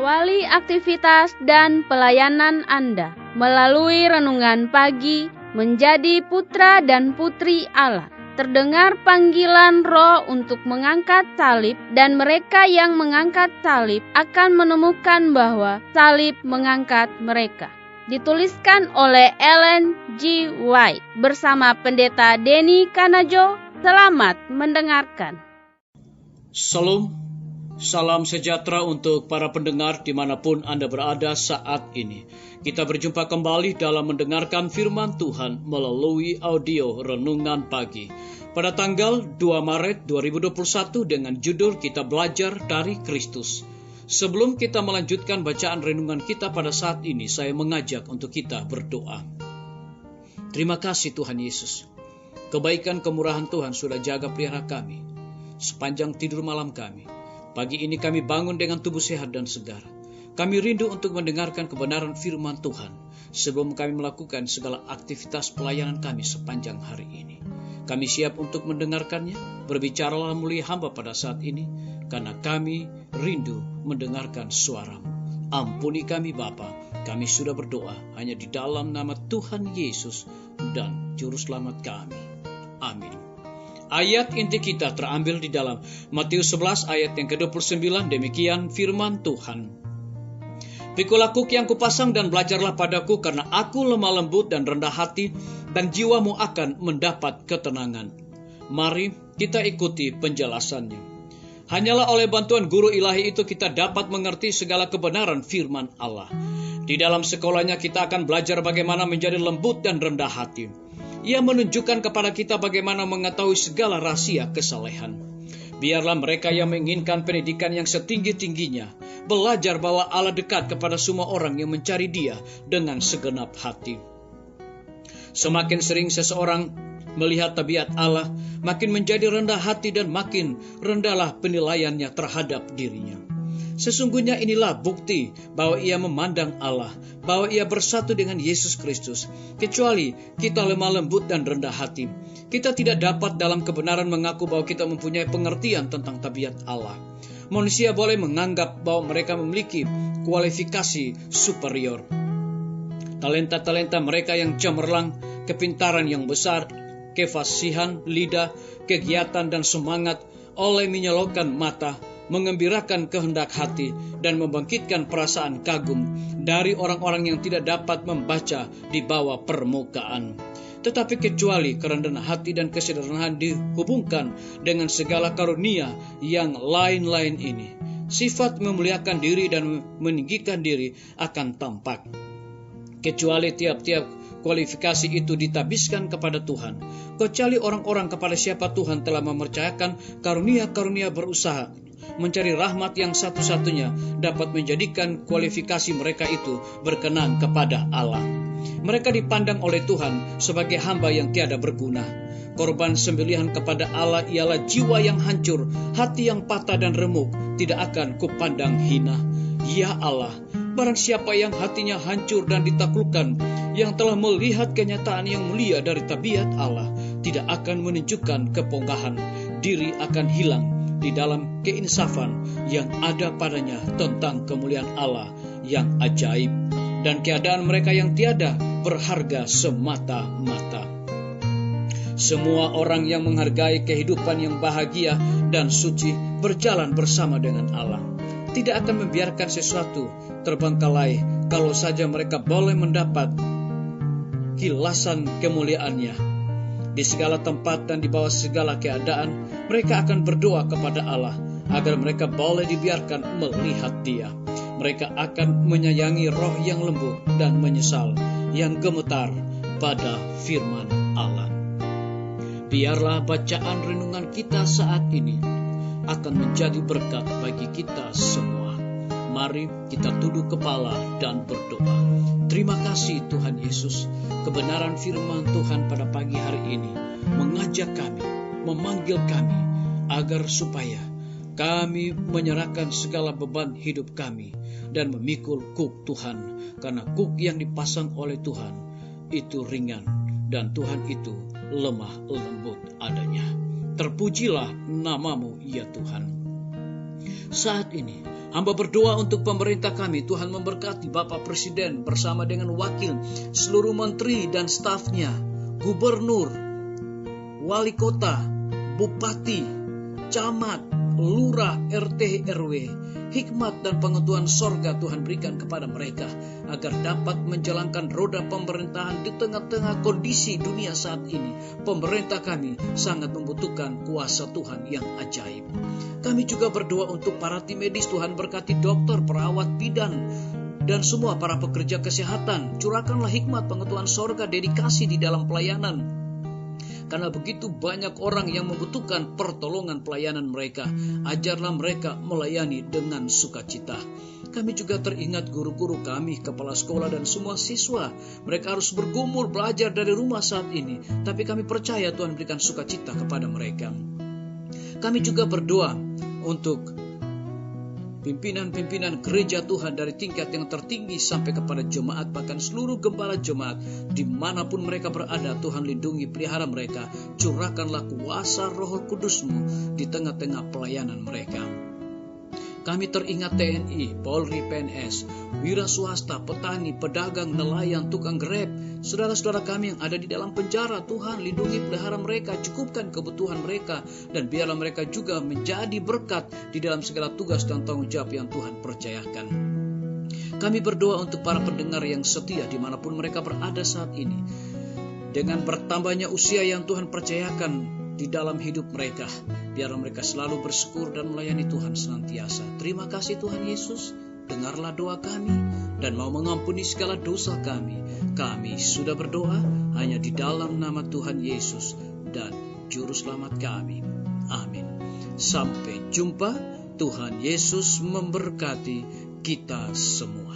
Awali aktivitas dan pelayanan Anda melalui renungan pagi menjadi putra dan putri Allah. Terdengar panggilan Roh untuk mengangkat salib, dan mereka yang mengangkat salib akan menemukan bahwa salib mengangkat mereka. Dituliskan oleh Ellen G. White bersama Pendeta Denny Kanajo. Selamat mendengarkan. Salam, salam sejahtera untuk para pendengar dimanapun Anda berada saat ini. Kita berjumpa kembali dalam mendengarkan firman Tuhan melalui audio Renungan Pagi. Pada tanggal 2 Maret 2021 dengan judul Kita Belajar dari Kristus. Sebelum kita melanjutkan bacaan renungan kita pada saat ini, saya mengajak untuk kita berdoa. Terima kasih Tuhan Yesus. Kebaikan kemurahan Tuhan sudah jaga pelihara kami sepanjang tidur malam kami. Pagi ini kami bangun dengan tubuh sehat dan segar. Kami rindu untuk mendengarkan kebenaran firman Tuhan sebelum kami melakukan segala aktivitas pelayanan kami sepanjang hari ini. Kami siap untuk mendengarkannya. Berbicaralah mulia hamba pada saat ini, karena kami rindu mendengarkan suara-Mu. Ampuni kami Bapa, kami sudah berdoa hanya di dalam nama Tuhan Yesus dan Juru Selamat kami. Amin. Ayat inti kita terambil di dalam Matius 11 ayat yang ke-29, demikian firman Tuhan. Pikulah kuk yang kupasang dan belajarlah padaku, karena aku lemah lembut dan rendah hati, dan jiwamu akan mendapat ketenangan. Mari kita ikuti penjelasannya. Hanyalah oleh bantuan guru ilahi itu kita dapat mengerti segala kebenaran firman Allah. Di dalam sekolahnya kita akan belajar bagaimana menjadi lembut dan rendah hati. Ia menunjukkan kepada kita bagaimana mengetahui segala rahasia kesalehan. Biarlah mereka yang menginginkan pendidikan yang setinggi-tingginya belajar bahwa Allah dekat kepada semua orang yang mencari Dia dengan segenap hati. Semakin sering seseorang melihat tabiat Allah, makin menjadi rendah hati dan makin rendahlah penilaiannya terhadap dirinya. Sesungguhnya inilah bukti bahwa ia memandang Allah, bahwa ia bersatu dengan Yesus Kristus. Kecuali kita lemah lembut dan rendah hati, kita tidak dapat dalam kebenaran mengaku bahwa kita mempunyai pengertian tentang tabiat Allah. Manusia boleh menganggap bahwa mereka memiliki kualifikasi superior. Talenta-talenta mereka yang cemerlang, kepintaran yang besar, kefasihan lidah, kegiatan dan semangat oleh menyilaukan mata, mengembirakan kehendak hati, dan membangkitkan perasaan kagum dari orang-orang yang tidak dapat membaca di bawah permukaan. Tetapi kecuali kerendahan hati dan kesederhanaan dihubungkan dengan segala karunia yang lain-lain ini, sifat memuliakan diri dan meninggikan diri akan tampak. Kecuali tiap-tiap kualifikasi itu ditabiskan kepada Tuhan, kecuali orang-orang kepada siapa Tuhan telah mempercayakan karunia-karunia berusaha mencari rahmat yang satu-satunya dapat menjadikan kualifikasi mereka itu berkenan kepada Allah. Mereka dipandang oleh Tuhan sebagai hamba yang tiada berguna. Korban sembelihan kepada Allah ialah jiwa yang hancur, hati yang patah dan remuk, tidak akan kupandang hina. Ya Allah, barang siapa yang hatinya hancur dan ditaklukkan, yang telah melihat kenyataan yang mulia dari tabiat Allah, tidak akan menunjukkan kepongkahan, diri akan hilang di dalam keinsafan yang ada padanya tentang kemuliaan Allah yang ajaib, dan keadaan mereka yang tiada berharga semata-mata. Semua orang yang menghargai kehidupan yang bahagia dan suci berjalan bersama dengan Allah, tidak akan membiarkan sesuatu terbengkalai kalau saja mereka boleh mendapat kilasan kemuliaannya. Di segala tempat dan di bawah segala keadaan, mereka akan berdoa kepada Allah agar mereka boleh dibiarkan melihat Dia. Mereka akan menyayangi roh yang lembut dan menyesal, yang gemetar pada firman Allah. Biarlah bacaan renungan kita saat ini akan menjadi berkat bagi kita semua. Mari kita tunduk kepala dan berdoa. Terima kasih Tuhan Yesus, kebenaran firman Tuhan pada pagi hari ini mengajak kami, memanggil kami, agar supaya kami menyerahkan segala beban hidup kami dan memikul kuk Tuhan, karena kuk yang dipasang oleh Tuhan itu ringan dan Tuhan itu lemah lembut adanya. Terpujilah namamu ya Tuhan. Saat ini Hamba berdoa untuk pemerintah kami. Tuhan memberkati Bapak Presiden bersama dengan wakil, seluruh menteri dan stafnya, gubernur, wali kota, bupati, camat, lurah, RT, RW. Hikmat dan pengetahuan sorga Tuhan berikan kepada mereka, agar dapat menjalankan roda pemerintahan di tengah-tengah kondisi dunia saat ini. Pemerintah kami sangat membutuhkan kuasa Tuhan yang ajaib. Kami juga berdoa untuk para tim medis. Tuhan berkati dokter, perawat, bidan, dan semua para pekerja kesehatan. Curahkanlah hikmat, pengetahuan sorga, dedikasi di dalam pelayanan. Karena begitu banyak orang yang membutuhkan pertolongan pelayanan mereka. Ajarlah mereka melayani dengan sukacita. Kami juga teringat guru-guru kami, kepala sekolah dan semua siswa. Mereka harus bergumul belajar dari rumah saat ini. Tapi kami percaya Tuhan berikan sukacita kepada mereka. Kami juga berdoa untuk pimpinan-pimpinan gereja Tuhan dari tingkat yang tertinggi sampai kepada jemaat, bahkan seluruh gembala jemaat, dimanapun mereka berada. Tuhan lindungi, pelihara mereka. Curahkanlah kuasa Roh Kudus-Mu di tengah-tengah pelayanan mereka. Kami teringat TNI, Polri, PNS, wira swasta, petani, pedagang, nelayan, tukang grab, saudara-saudara kami yang ada di dalam penjara. Tuhan lindungi, pelihara mereka, cukupkan kebutuhan mereka, dan biarlah mereka juga menjadi berkat di dalam segala tugas dan tanggung jawab yang Tuhan percayakan. Kami berdoa untuk para pendengar yang setia dimanapun mereka berada saat ini. Dengan bertambahnya usia yang Tuhan percayakan di dalam hidup mereka, biarlah mereka selalu bersyukur dan melayani Tuhan senantiasa. Terima kasih Tuhan Yesus, dengarlah doa kami dan mau mengampuni segala dosa kami. Kami sudah berdoa hanya di dalam nama Tuhan Yesus dan Juru Selamat kami. Amin. Sampai jumpa. Tuhan Yesus memberkati kita semua.